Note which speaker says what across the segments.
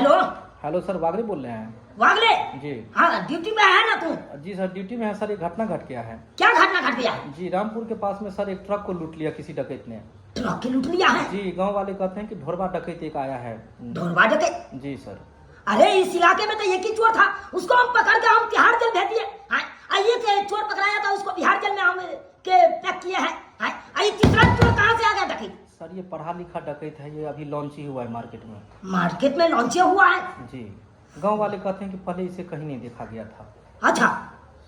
Speaker 1: Hello
Speaker 2: hello sir, वागले बोल रहे हैं?
Speaker 1: वागले
Speaker 2: जी
Speaker 1: हाँ, ड्यूटी में है ना तू?
Speaker 2: जी सर, ड्यूटी में है सर। एक घटना घट गया है।
Speaker 1: क्या घटना घट गया?
Speaker 2: जी, रामपुर के पास में सर एक ट्रक को लूट लिया किसी डकैत ने।
Speaker 1: ट्रक की लूट लिया है?
Speaker 2: जी, गांव वाले कहते हैं कि ढोरबा डकैत एक आया है।
Speaker 1: ढोरबा डकैत?
Speaker 2: जी सर।
Speaker 1: अरे इस इलाके में तो एक ही चोर था, उसको हम पकड़ के हम तिहाड़ जेल भेज दिए। आइए के चोर पकड़ाया था, उसको बिहार जेल में हम के पैक किए हैं। आइए तीसरा चोर कहाँ से आ गया डकैत?
Speaker 2: सर ये पढ़ा लिखा डकैत है, ये अभी लॉन्च ही हुआ है मार्केट में।
Speaker 1: मार्केट में लॉन्च हुआ है?
Speaker 2: जी, गांव वाले कहते हैं कि पहले इसे कहीं नहीं देखा गया था।
Speaker 1: अच्छा,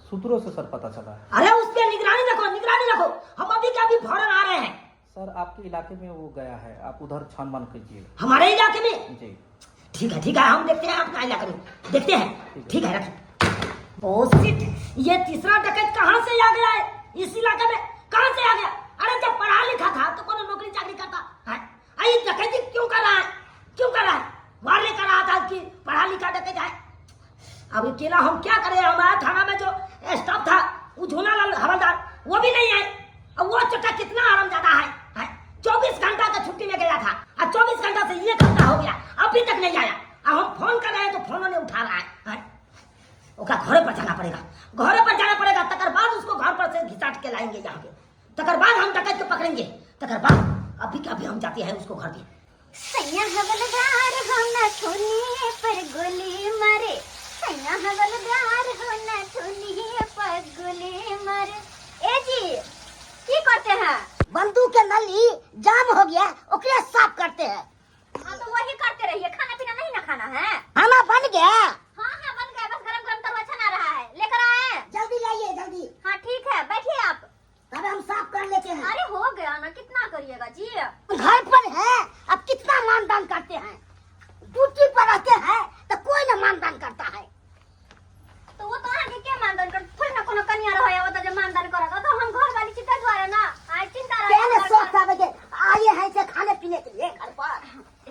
Speaker 2: सूत्रों से सर पता चला है।
Speaker 1: अरे उस पर निगरानी रखो, निगरानी रखो। हम अभी के अभी फौरन आ रहे हैं।
Speaker 2: सर आपके इलाके में वो गया है, आप उधर छानबीन कीजिए।
Speaker 1: हमारे इलाके में?
Speaker 2: जी
Speaker 1: ठीक है, ठीक है, हम देखते हैं आपका इलाके में, देखते हैं। ठीक है, रखिए। ओ शिट, ये तीसरा डकैत कहाँ से आ गया है इस इलाके में? कहाँ से आ गया? अरे जब पढ़ा लिखा था तो कोनो नौकरी चाकरी करता है। ये डकैती क्यों कर रहा है? क्यों कर रहा है? वाले कर रहा था कि पढ़ा लिखा डकैत है। अब अकेला हम क्या करें? हमारा थाना में जो स्टाफ था, वो झूलालाल हवलदार, वो भी नहीं है। अब वो चोटा कितना आरामजादा है। 24 घंटा का छुट्टी में गया था और 24 घंटा से 1 घंटा हो गया, अभी तक नहीं आया। अब हम फोन कर रहे हैं तो फोन नहीं उठा रहा है। ओका घरे पर जाना पड़ेगा, घरे पर जाना पड़ेगा। तकर बाद उसको घर पर से घिसाट के लाएंगे यहाँ पे। तकर बाद हम डकैत को पकड़ेंगे। तकर बाद अभी का अभी हम जाते हैं उसको घर पे।
Speaker 3: सैया हवलदार हो न ठोनी पर गोली मारे, सैया हवलदार हो न ठोनी पर गोली मारे। ए जी की करते हैं?
Speaker 1: बंदूक के नली जाम हो गया, ओकरे साफ करते हैं।
Speaker 3: हाँ तो वही करते रहिए, खाना पीना नहीं ना खाना है?
Speaker 1: खाना बन गया?
Speaker 3: हाँ हाँ बन गया, बस गरम गरम तवा छना रहा है, लेकर आए?
Speaker 1: जल्दी लाइए, जल्दी।
Speaker 3: हाँ ठीक है, बैठिए आप।
Speaker 1: अब हम साफ कर लेते हैं।
Speaker 3: अरे हो गया ना, कितना करिएगा जी?
Speaker 1: घर पर है, अब कितना मानदान करते हैं। ड्यूटी पर रहते हैं तो कोई ना मानदान करता है।
Speaker 3: तो वो तो आगे के मानदान कर, थोड़ी ना कोनो कन्या रहो या वो तो जो मानदान करेगा। तो हम घर वाली चिंता द्वारा ना आए चिंता
Speaker 1: पहले सोच आवे के आए हैं से खाने पीने के लिए घर पर।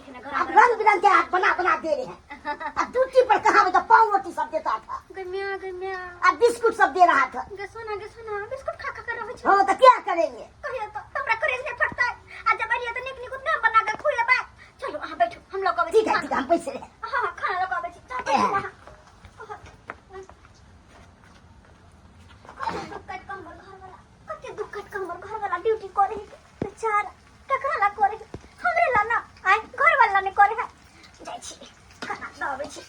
Speaker 1: अब रंग बिरंग के बना बना दे रहे हैं। अब ड्यूटी पर कहाँ में तो पाव रोटी सब देता था,
Speaker 3: गम्या गम्या
Speaker 1: अब बिस्कुट सब दे रहा था।
Speaker 3: गसोना बिस्कुट खा खा कर रहो छ।
Speaker 1: हाँ तो क्या करेंगे?
Speaker 3: कहियो तो हमरा करेज में फटता है। आज जब आइए तो निक निक ना बना के खुए बा। चलो हां बैठो, हम लोग अब
Speaker 1: ठीक है, ठीक है, हम पैसे रहे।
Speaker 3: हां खाना लोग अब चलो वहां। दुक्कट कमर घर वाला ड्यूटी करे बेचारा ककरा ला करे, हमरे ला ना आइ घर वाला ने करे है। जाई छी खाना लावे छी,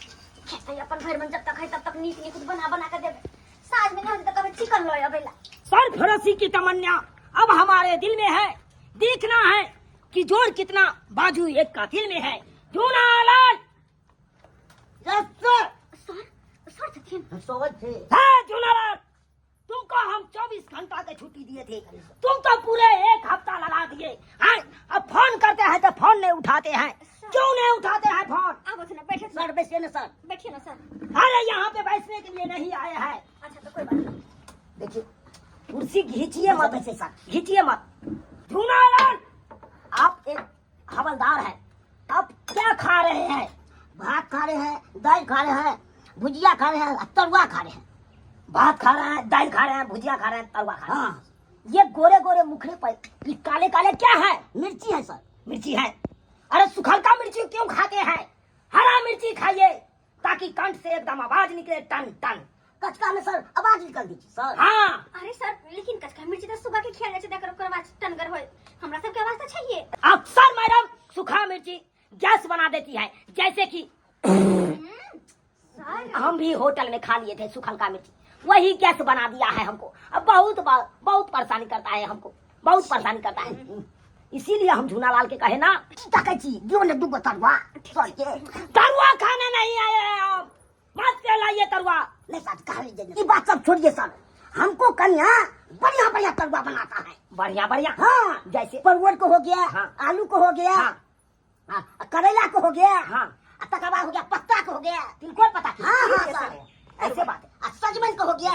Speaker 3: खेते अपन घर में जब तक है तब तक नीक नीक बना बना के देबे। साज में ना तो कभी चिकन लोया बेला।
Speaker 1: सरफरोशी की तमन्ना अब हमारे दिल में है, देखना है कि जोर कितना बाजू एक कातिल में है। झूलालाल
Speaker 3: सर सर थे
Speaker 1: झूलालाल, तुमको हम 24 घंटा की छुट्टी दिए थे, तुम तो पूरे 1 हफ्ता लगा दिए हैं। अब फोन करते हैं तो फोन नहीं उठाते हैं, क्यों नहीं उठाते हैं फोन?
Speaker 3: अब ना बैठे
Speaker 1: सर बैठिए ना सर,
Speaker 3: बैठिए ना सर।
Speaker 1: अरे यहाँ पे बैठने के लिए नहीं आए हैं।
Speaker 3: अच्छा तो कोई बात नहीं,
Speaker 1: देखिए कुर्सी घींचिए मत ऐसे सर, घींचिए मत। झूलालाल आप एक हवलदार हैं, आप क्या खा रहे हैं? भात खा रहे हैं, दाल खा रहे हैं, भुजिया खा रहे हैं, तरुआ खा रहे हैं। भात खा रहे हैं, दाल खा रहे हैं, भुजिया खा रहे हैं, तरुआ खा रहे हैं। ये गोरे गोरे मुखड़े पर ये काले काले क्या है? मिर्ची है सर, मिर्ची है। अरे सुखलका मिर्ची क्यों खाते हैं? हरा मिर्ची खाइए ताकि कंठ से एकदम आवाज निकले, टन टन। कचका में सर आवाज निकल दीजिए सर। हाँ
Speaker 3: अरे सर लेकिन कचका मिर्ची तो सुबह के खेलने से देकर ओकर आवाज टनगर होए, हमरा सब के आवाज तो चाहिए।
Speaker 1: अक्सर मैडम सूखा मिर्ची गैस बना देती है, जैसे कि हम भी होटल में खा लिए थे सुखलका मिर्ची, वही गैस बना दिया है हमको। अब बहुत परेशानी करता है हमको, बहुत परेशानी करता है। इसीलिए हम झूलालाल के कहे ना तरुआ खाने नहीं आए हैं हम, मत लाइए तरुआ। नहीं सर कहा लीजिए, ये बात सब छोड़िए सर, हमको कन्या बढ़िया बढ़िया तरुआ बनाता है। बढ़िया बढ़िया? हाँ, जैसे परवल को हो गया, हाँ, आलू को हो गया, हाँ, हाँ, करेला को हो गया, हाँ, तकरबाद हो गया पत्ता को हो गया, तिलकोर पत्ता। हाँ हाँ सर ऐसे बात है। सजमन को हो गया,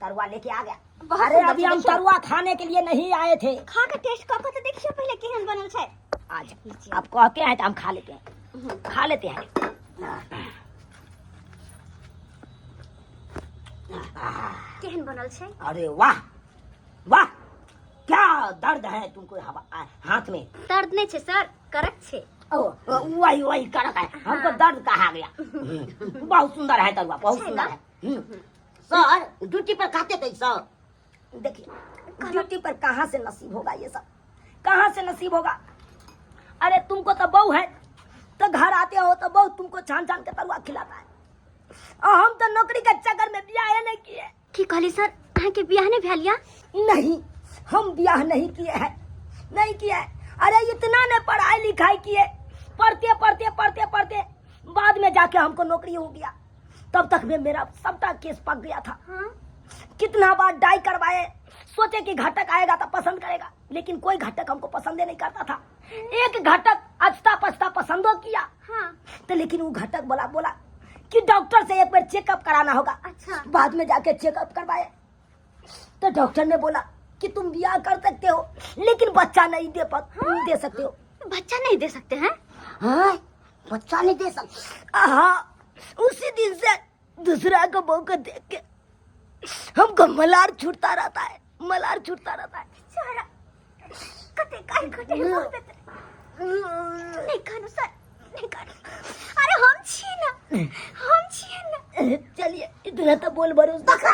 Speaker 1: तरुआ लेके आ गया। अरे अभी हम तरुआ खाने के लिए नहीं आए थे।
Speaker 3: खा के टेस्ट करके तो देखिए पहले केहन बनल छै।
Speaker 1: आज आप कहते हैं तो हम खा लेते हैं, खा लेते हैं।
Speaker 3: केहन बनल छै?
Speaker 1: अरे वाह वाह, क्या दर्द है तुमको हाथ में?
Speaker 3: दर्द नहीं छै सर, करक छै।
Speaker 1: वही वही करक है, हमको दर्द कहा गया। बहुत सुंदर है तरुआ, बहुत सुंदर है। सर ड्यूटी पर खाते थे सर। देखिए ड्यूटी पर कहाँ से नसीब होगा ये सब, कहाँ से नसीब होगा। अरे तुमको तो बहू है तो घर आते हो तो बहू तुमको छान छान के तरुआ खिलाता है, और हम तो नौकरी के चक्कर में ब्याह नहीं किए।
Speaker 3: की कहली सर, अहाँ के ब्याह ने भैलिया?
Speaker 1: नहीं, हम ब्याह नहीं किए हैं, नहीं किए हैं। अरे इतना ने पढ़ाई लिखाई किए, पढ़ते पढ़ते पढ़ते पढ़ते बाद में जाके हमको नौकरी हो गया। तब तक में मेरा सबटा केस पक गया था।
Speaker 3: हाँ?
Speaker 1: कितना बार डाई करवाए, सोचे कि घटक आएगा तो पसंद करेगा, लेकिन कोई घटक हमको पसंद नहीं करता था। एक घटक अचता पचता पसंदो किया।
Speaker 3: हाँ।
Speaker 1: तो लेकिन वो घटक बोला कि डॉक्टर से एक बार चेकअप कराना होगा।
Speaker 3: अच्छा।
Speaker 1: बाद में जाके चेकअप करवाए तो डॉक्टर ने बोला कि तुम ब्याह कर सकते हो, लेकिन बच्चा नहीं दे सकते हो।
Speaker 3: बच्चा नहीं दे सकते हैं?
Speaker 1: हाँ, बच्चा नहीं दे सकते। हाँ, उसी दिन से दूसरा को बहू को देख के हमको मलार छूटता रहता है, मलार छूटता रहता है।
Speaker 3: बेचारा कते काहे कटे बोल देते। नहीं खानो सर, नहीं खानो। अरे हम छी ना, हम छी ना।
Speaker 1: चलिए इतना तो बोल भरोस दका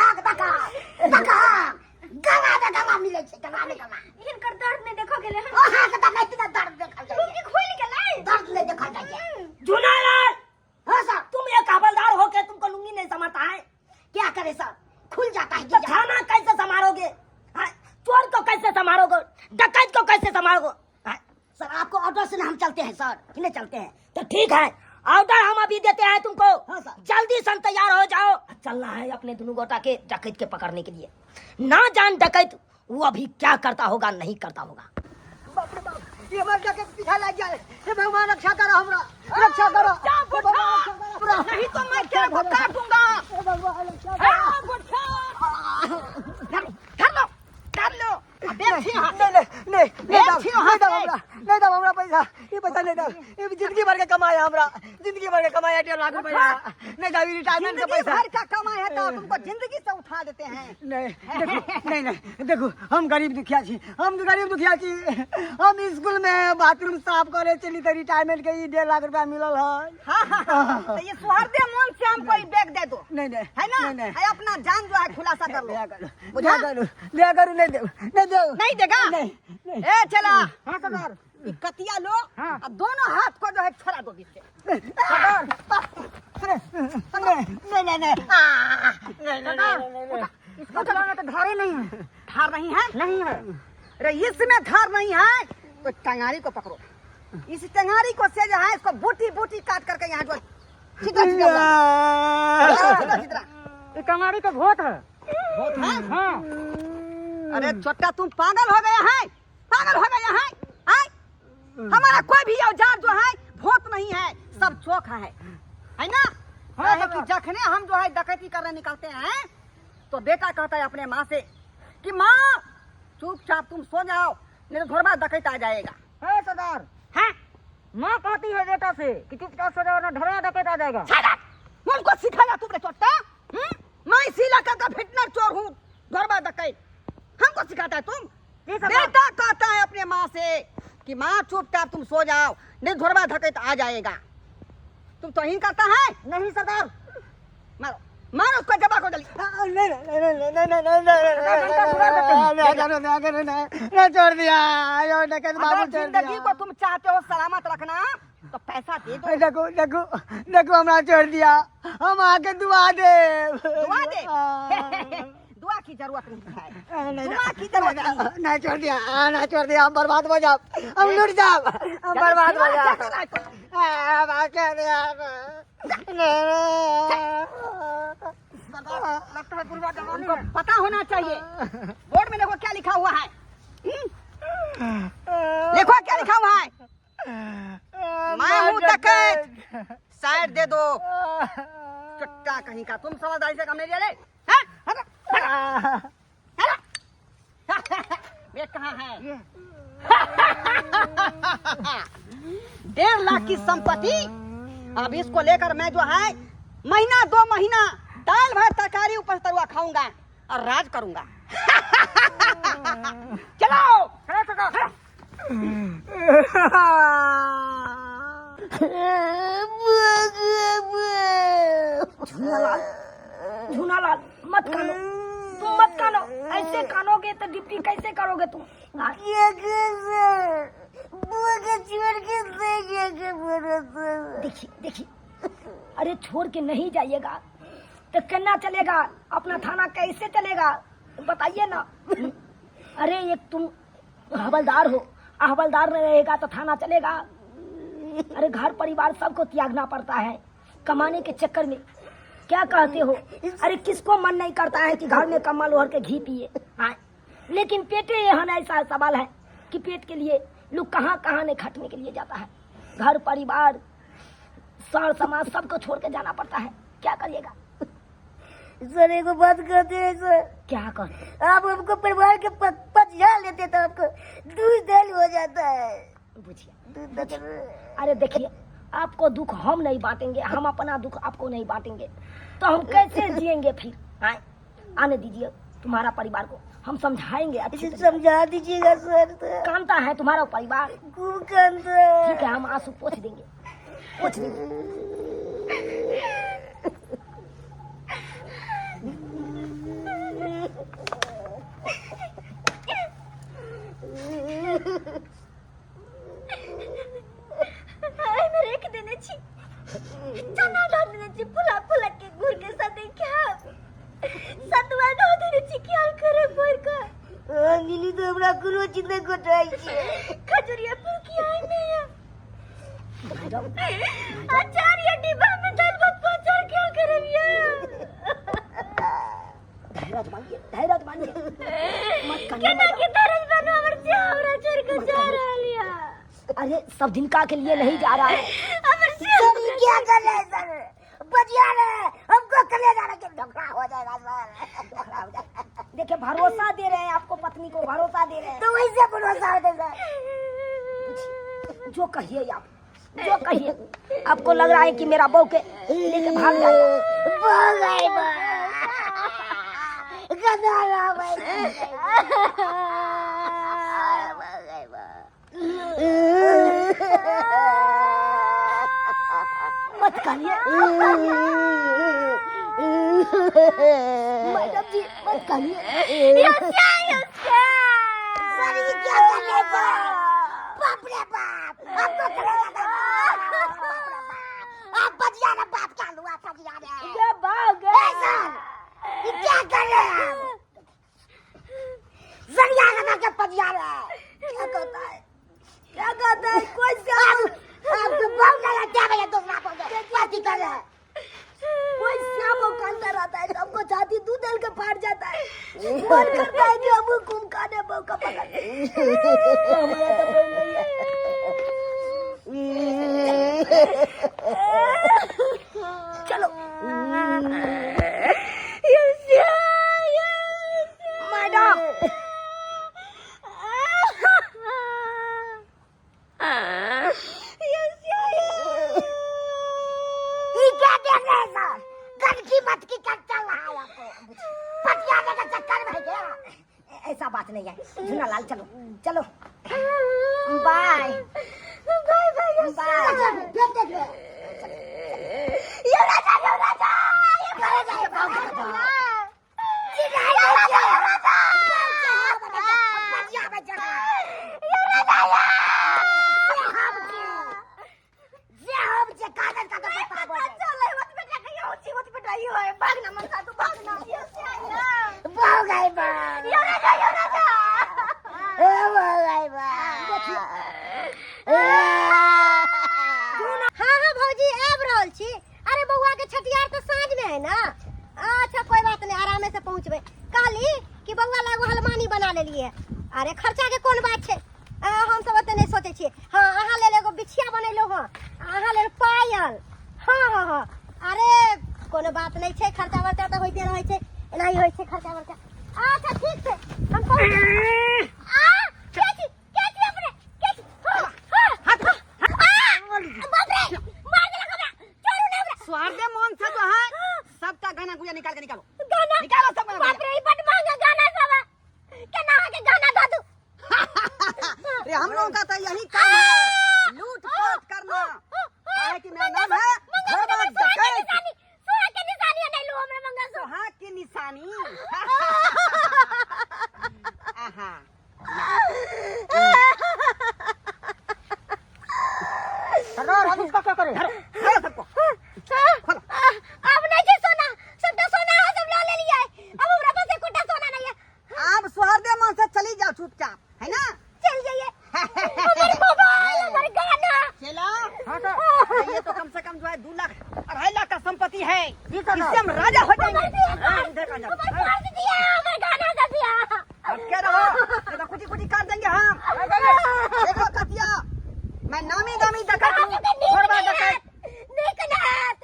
Speaker 1: गवा मिले छे, गवा में गवा।
Speaker 3: इनकर दर्द नहीं देखो गेले हैं।
Speaker 1: ओहा के दका इतना दर्द देखल जाए,
Speaker 3: टूटी खोल गेलै,
Speaker 1: दर्द नहीं देखल जाए। जुनालाल, हाँ सर, तुम एक हवलदार हो के तुमको लुंगी नहीं समझता है, क्या करे सर, खुल जाता है। तो खाना कैसे संभालोगे, चोर को कैसे संभालोगे, डकैत को कैसे संभालोगे? सर आपको ऑर्डर से हम चलते हैं सर, किने चलते हैं? तो ठीक है, ऑर्डर हम अभी देते हैं तुमको। हाँ सर। जल्दी सन तैयार हो जाओ, चलना है अपने दोनों गोटा के डकैत के पकड़ने के लिए। ना जान डकैत वो अभी क्या करता होगा, नहीं करता होगा। बाप रे बाप, ये हमारे डकैत पीछा लग जाए। हे भगवान रक्षा करो, हमरा रक्षा करो। नहीं तो मैं तेरे को काटूंगा। हे भगवान रक्षा करो। कर लो। नहीं दो हमरा पैसा, ये पैसा नहीं दो, ये जिंदगी भर के कमाया हमरा, जिंदगी भर के कमाया 1.5 लाख रुपया। नहीं दो, रिटायरमेंट का पैसा भर का कमाया है तो तुमको जिंदगी से उठा देते हैं। नहीं देखो, हम गरीब दुखिया छी, हम गरीब दुखिया छी। हम स्कूल में बाथरूम साफ करे चली तो रिटायरमेंट के 1.5 लाख रुपया मिलल है।
Speaker 4: तो ये सुहर्दे मन से हमको ये बैग दे दो,
Speaker 1: नहीं
Speaker 4: है ना? है अपना जान जो है खुलासा कर लो।
Speaker 1: बुझा करो,
Speaker 4: नहीं देगा?
Speaker 1: नहीं।
Speaker 4: ए चला।
Speaker 1: हाँ सरदार,
Speaker 4: कतिया लो।
Speaker 1: हाँ।
Speaker 4: और दोनों हाथ को जो है छोड़ा दो बीच से।
Speaker 1: नहीं, इसको चलाना तो धारे नहीं है।
Speaker 4: धार नहीं है?
Speaker 1: नहीं है।
Speaker 4: अरे इसमें धार नहीं है तो टंगारी को पकड़ो। इस टंगारी को से जो है इसको बूटी बूटी काट करके यहाँ जो छिद्र
Speaker 1: ये कंगारी का भूत है।
Speaker 4: बहुत है।
Speaker 1: हाँ।
Speaker 4: अरे छोटा तुम पागल हो गया है, पागल हो गया है। हमारा कोई भी औजार जो है भूत नहीं है, सब चोखा है ना?
Speaker 1: हाँ,
Speaker 4: है कि जखने हम जो है डकैती करने निकलते हैं तो बेटा कहता है अपने माँ से कि माँ चुपचाप तुम सो जाओ, नहीं तो घर में डकैत आ जाएगा।
Speaker 1: है सरदार,
Speaker 4: है
Speaker 1: माँ कहती है बेटा से कि चुपचाप सो जाओ ना ढरा डकैत आ जाएगा।
Speaker 4: उनको सिखाया तुमने छोटा? मैं इसी इलाका का फिटनर चोर हूँ, घर में डकैत हमको सिखाता है तुम? बेटा कहता है अपने माँ से कि माँ चुपचाप तुम सो जाओ, नहीं घर में डकैत आ जाएगा। तुम तो ही करता है?
Speaker 1: नहीं सरदार,
Speaker 4: मारो मारो उसको, जबा को जल्दी।
Speaker 1: छोड़ दिया, डकैत बाबू
Speaker 4: अगर
Speaker 1: छोड़
Speaker 4: जिंदगी
Speaker 1: दिया।
Speaker 4: को तुम चाहते हो सलामत रखना तो पैसा दे दो।
Speaker 1: देखो हमरा छोड़ दिया, हम आके दुआ दे।
Speaker 4: दुआ दे? दुआ की जरूरत नहीं है, दुआ की जरूरत नहीं।
Speaker 1: नहीं छोड़ दिया, नहीं छोड़ दिया, हम बर्बाद हो जाओ, हम लुट जाओ, हम बर्बाद हो जाओ।
Speaker 4: लगता है पूर्वा जमाने को पता होना चाहिए। बोर्ड में देखो क्या लिखा हुआ है, देखो क्या लिखा हुआ है। मैं हूँ डकैत, साइड दे दो। चट्टा कहीं का, तुम समझदारी से काम नहीं ले रहे? ये कहाँ है? 1.5 लाख की संपत्ति। अब इसको लेकर मैं जो है महीना 2 महीना दाल भात तरकारी ऊपर तरुआ खाऊंगा और राज करूंगा। चलो।
Speaker 1: झूनालाल मत कानो, तुम मत कानो। ऐसे कानोगे तो डिप्टी कैसे करोगे तुम? हाँ? देखिए देखिए, अरे छोड़ के नहीं जाइएगा तो करना चलेगा, अपना थाना कैसे चलेगा बताइए ना। अरे एक तुम हवलदार हो, हवलदार में रहेगा तो थाना चलेगा। अरे घर परिवार सबको त्यागना पड़ता है कमाने के चक्कर में। क्या कहते हो? अरे किसको मन नहीं करता है कि घर में कम्बल ओढ़ के घी पिए? हाँ, लेकिन पेटे यहाँ ऐसा सवाल है कि पेट के लिए लोग कहाँ कहाँ नहीं खटने के लिए जाता है। घर परिवार सर समाज सबको छोड़ के जाना पड़ता है, क्या करिएगा?
Speaker 3: सर एक बात कहते हैं सर,
Speaker 1: क्या कर
Speaker 3: आप हमको परिवार के पचिया लेते तो आपको दूध दल हो जाता है।
Speaker 1: बुझिए, अरे देखिए, आपको दुख हम नहीं बांटेंगे, हम अपना दुख आपको नहीं बांटेंगे तो हम कैसे जिएंगे फिर? हाँ, आने दीजिए तुम्हारा परिवार को, हम समझाएंगे अच्छे से।
Speaker 3: समझा दीजिएगा सर।
Speaker 1: कानता है तुम्हारा परिवार?
Speaker 3: खूब कानता है।
Speaker 1: ठीक है, हम आंसू पोंछ देंगे, पोंछ देंगे।
Speaker 3: फुला फुला के गुड़ के साथ क्या सतवा दो देने छी क्या करे पर का नीली तो हमरा कुरो चिंता कोटाई छे खजूरिया पर की आई में आचार्य डिब्बा में दाल भात पचार क्या करबिया।
Speaker 1: धैर्य मानिए मत करना
Speaker 3: केना के तरस बनो हमर से हमरा छोड़ के जा रहलिया।
Speaker 1: अरे सब दिन का के लिए नहीं जा रहा है।
Speaker 3: हमर से क्या कर रहे सर? बजिया रहे हमको कलेजा रखे ढोकला हो जाएगा सर, ढोकला हो जाएगा।
Speaker 1: देखिए भरोसा दे रहे हैं आपको, पत्नी को भरोसा दे रहे हैं
Speaker 3: तो वैसे भरोसा होता सर।
Speaker 1: जो कहिए आप, जो कहिए। आपको लग रहा है कि मेरा बहू के लेके भाग जाएगा।
Speaker 3: भाग गई बा गदारा भाई भाग गई बा।
Speaker 1: मत कहिए मैडम जी, मत कहिए।
Speaker 3: सर ये क्या कर रहे सर? बाप रे बाप, आपको करेगा ना बाप रे बाप। आप बजिया ना बाप क्या लुआ बजिया रे।
Speaker 1: ये भाग गए
Speaker 3: सर ये क्या कर रहे हैं आप? जरिया लगा के बजिया रे। क्या कहता है?
Speaker 1: क्या कहता है? कोई से
Speaker 3: आपको बहुत लगा क्या भैया दूसरा को पार्टी कर रहे हैं।
Speaker 1: कोई श्यामो कांता रहता है, सबको छाती दूध दल के फाड़ जाता है। मन करता है कि हम हुकुम खाने बहू का पकड़। हमारा तो बहू नहीं है। चलो मैडम, ऐसा बात नहीं है। झूनालाल चलो चलो, बाय
Speaker 3: बाय बाय बाय। ये राजा ये राजा ये राजा अरे बउआ के छठियार तो साँझ में है ना। अच्छा कोई बात नहीं, आराम से पहुँचबे। कहली कि बउआ लागो हलमानी बना ले लिए। अरे खर्चा के कौन बात है, हम सब ओते नहीं सोचे छिए। हाँ अहाँ ले एगो बिछिया बनैलो हँ, अहाँ ले पायल। हाँ हाँ हाँ, अरे कोनो बात नहीं है, खर्चा वर्चा तो होते रहे छे, एनाही होय छे खर्चा वर्चा। अच्छा ठीक है, हम पहुँच
Speaker 4: स्वार्दे मोहन से तो है सबका गाना गुया निकाल के निकालो।
Speaker 3: गाना
Speaker 4: निकालो सब गाना।
Speaker 3: बाप रे ई बड़ महंगा गाना सब है। केना के गाना गा दू?
Speaker 4: अरे हम लोगों का तो यही काम है, लूट पाट करना। है कि मेरा नाम है घरबाज डकैत।
Speaker 3: सोना के निशानी नहीं लो हमरे मंगलसूत्र।
Speaker 4: सोहा की निशानी। आहा सरदार हम इसका क्या करें? धरो सबको।
Speaker 3: अब नहीं है सोना, सब तो सोना है, सब ले लिया है। अब हमरा पास एक कोटा सोना नहीं है।
Speaker 4: आप सुहार्दे मन से चली जाओ चुपचाप, है ना?
Speaker 3: चल जाइए। हमारे मोबाइल, हमारे गाना।
Speaker 4: चला ये तो कम से कम जो है 2 लाख 2.5 लाख का संपत्ति है। इससे हम राजा हो जाएंगे। इधर आ जाओ।
Speaker 3: हमारे दिया, हमारे गाना का दिया।
Speaker 4: अब क्या रहो, ये तो कुछ काट देंगे हम। देखो कतिया, मैं नामी दामी डकैत हूँ, घरबाज डकैत।
Speaker 3: निकनत,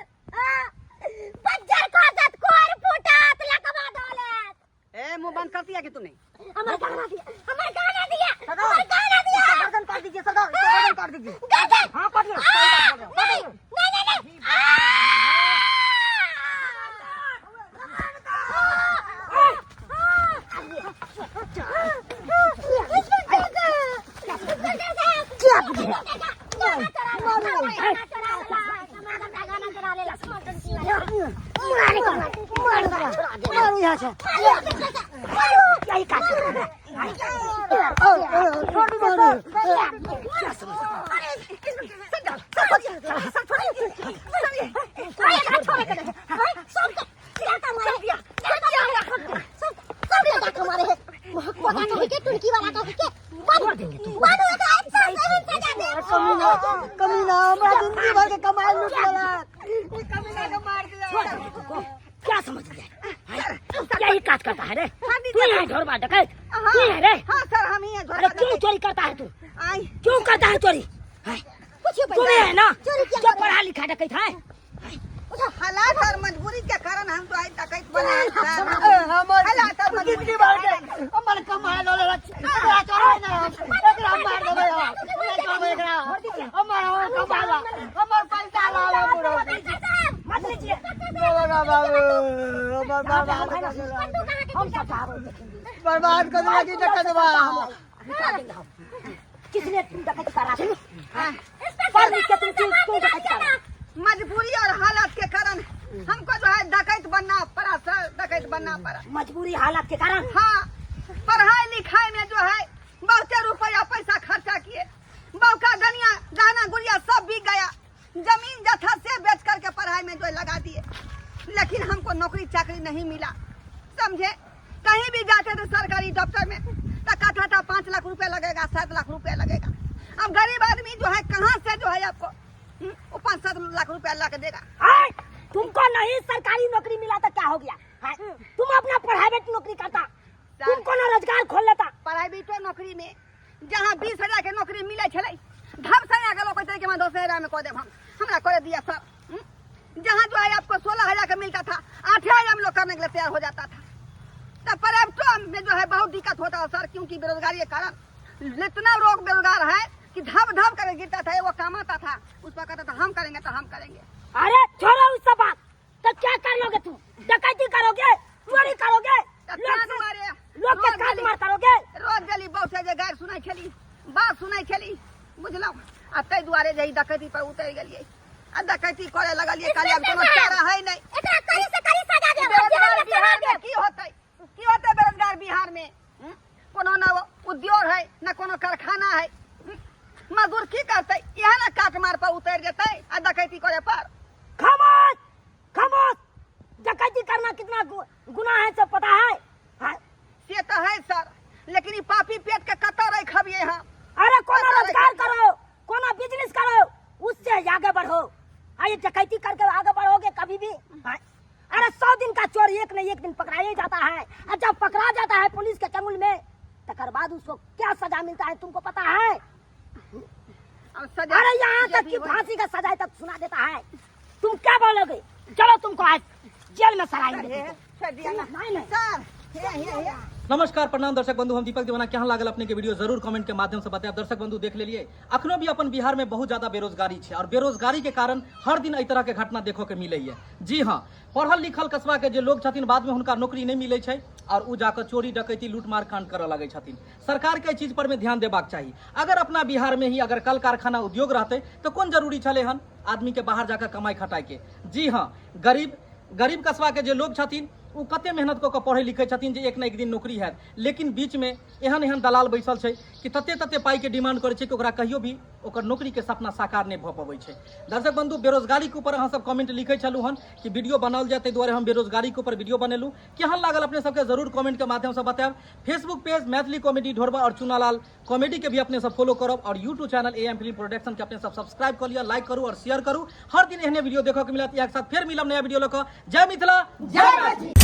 Speaker 3: बज्जर खातत, कोर फूटत, लकवा दौलत।
Speaker 4: ए मुंह बंद कर दिया कि तूने?
Speaker 3: हमारे गाना दिया, हमारे गाना दिया,
Speaker 4: सरदार,
Speaker 3: हमारे गाना दिया।
Speaker 4: इसका गर्दन काट दीजिए सरदार, इसका गर्दन काट दीजिए।
Speaker 3: गर्दन?
Speaker 4: हाँ काटिए।
Speaker 3: नहीं, नहीं, नहीं।
Speaker 4: मारो यहाँ से।
Speaker 3: यही काट
Speaker 4: कमीना हमारा जिंदगी भर के कमाई लूट लेला। ये कमीना को मार दिया।
Speaker 1: क्या समझ गया? यही काज करता है रे तू? ये घरबाज डकैत तू है रे?
Speaker 4: हाँ सर हम ही हैं।
Speaker 1: अरे क्यों चोरी करता है तू?
Speaker 4: आई
Speaker 1: क्यों करता है चोरी? तुम्हें है ना जो पढ़ा लिखा डकैत है।
Speaker 4: हालात और मजबूरी के कारण हम तो आज डकैत बने हैं सर। हालात और मजबूरी हमारे कमाई लो ले चोरी ना एकरा मार देबे हम चोरी एकरा हमारा कमाला हमार पैसा ला पूरा
Speaker 1: मत लीजिए
Speaker 4: बाबू हमार बाबा
Speaker 1: हम सब
Speaker 4: बर्बाद कर लगी डकैत बा।
Speaker 1: किसने तुम डकैत करा? पढ़ लिख के तुम क्यों डकैत करा?
Speaker 4: मजबूरी और हालात के कारण हमको जो है डकैत बनना पड़ा सर, डकैत बनना पड़ा।
Speaker 1: मजबूरी हालात के कारण?
Speaker 4: हाँ, पढ़ाई लिखाई में जो है बहुत रुपया पैसा खर्चा किए, बहू का गनिया गहना गुड़िया सब बिक गया, जमीन जथा से बेच करके पढ़ाई में जो है लगा दिए, लेकिन हमको नौकरी चाकरी नहीं मिला। समझे? कहीं भी जाते थे सरकारी दफ्तर में तो कहता था 5 लाख रुपया लगेगा, 7 लाख रुपया लगेगा। अब गरीब आदमी जो है कहाँ से जो है आपको वो 5-7 लाख रुपया ला के देगा।
Speaker 1: तुमको नहीं सरकारी नौकरी मिला तो क्या हो गया? तुम अपना प्राइवेट नौकरी करता, तुमको ना रोजगार खोल लेता।
Speaker 4: प्राइवेट नौकरी में जहाँ 20,000 के नौकरी मिले छे धब से आगे लोग कहते कि 10,000 में कह देव हम हमरा कर दिया सर। जहाँ जो है आपको 16,000 का मिलता था 8,000 में लोग करने के लिए तैयार हो जाता था। तो प्राइवेट में जो है बहुत दिक्कत होता है सर, क्योंकि बेरोजगारी के कारण इतना लोग बेरोजगार है कि धब धब करके गिरता था, वो कमाता था, उस पर कहता था हम करेंगे तो हम करेंगे।
Speaker 1: अरे छोड़ो उस सब बात, तो क्या कर लोगे तुम? डकैती करोगे, चोरी करोगे, लोग के काट मार करोगे?
Speaker 4: रोज गली बहुत से गैर सुनाई छली, बात सुनाई छली, बुझलो। आ तै दुआरे जही डकैती पर उतर गेलिए, आ डकैती करे लगलिए, काली अब कोनो चारा है नहीं।
Speaker 3: एकरा करी से करी सजा दे।
Speaker 4: बेरोजगार बिहार में की होतै बेरोजगार बिहार में? कोनो ना उद्योग है ना कोनो कारखाना है, मजदूर की करते? यह ना काट मार पर उतर जेते आ डकैती करे पर।
Speaker 1: खामोश खामोश, डकैती करना कितना गुनाह है सब पता है?
Speaker 4: से तो है सर, लेकिन ये पापी पेट के कतर रह खबिए हम।
Speaker 1: अरे कोनो रोजगार करो, कोनो बिजनेस करो, उससे आगे बढ़ो। ये डकैती करके आगे बढ़ोगे कभी भी? अरे 100 दिन का चोर एक न एक दिन पकड़ा ही जाता है, और जब पकड़ा जाता है पुलिस के चंगुल में तकर बाद उसको क्या सजा मिलता है तुमको पता है? अरे यहाँ तक कि फांसी का सजा तक सुना देता है। तुम क्या बोलोगे? चलो तुमको आज जेल में सराएंगे।
Speaker 4: नहीं नहीं सर,
Speaker 2: नमस्कार प्रणाम दर्शक बंधु, हम दीपक दीवाना। क्या लागल अपने के वीडियो जरूर कमेंट के माध्यम से बताएं। दर्शक बंधु देख लिए अखनो भी अपन बिहार में बहुत ज्यादा बेरोजगारी है और बेरोजगारी के कारण हर दिन एहि तरह के घटना देखो के मिले है। जी हाँ, पढ़ल लिखल कस्बा के जो लोग छथिन बाद में उनका नौकरी नहीं मिले छै और उ जाकर चोरी डकैती लूटमार कांड करऽ लगे छथिन। सरकार के चीज पर में ध्यान देबाक चाहिए। अगर अपना बिहार में ही अगर कल कारखाना उद्योग रहते तो कौन जरूरी चले हन आदमी के बाहर जाकर कमाई खटाई के। जी हाँ, गरीब कस्बा के जो लोग छथिन वो कते मेहनत कऽ के पढ़े लिखे छथिन जे एक न एक दिन नौकरी हैत, लेकिन बीच में एहन दलाल बैसल छै कि तते पाई के डिमांड करे छै कि ओकरा कहियो भी ओकर नौकरी के सपना साकार नहीं भऽ पबै छै। दर्शक बंधु, बेरोजगारी के ऊपर अहाँ सब कमेंट लिखे छलू हन कि वीडियो बनाओल जाए, ताहि दुआरे हम बेरोजगारी के ऊपर वीडियो बनेलू। केहन लागल अपने सबके जरूर कमेंट के माध्यम से बताएब। फेसबुक पेज मैथिली कॉमेडी ढोरबा और चुनालाल कॉमेडी के भी अपने सब फॉलो करब और YouTube channel AM film production के अपने सब सब्सक्राइब कर लिया, लाइक करू और शेयर करू। हर दिन एहने वीडियो देखो के मिलत। एक साथ फिर मिलब नया वीडियो लेकर। जय मिथिला, जय मैथिली।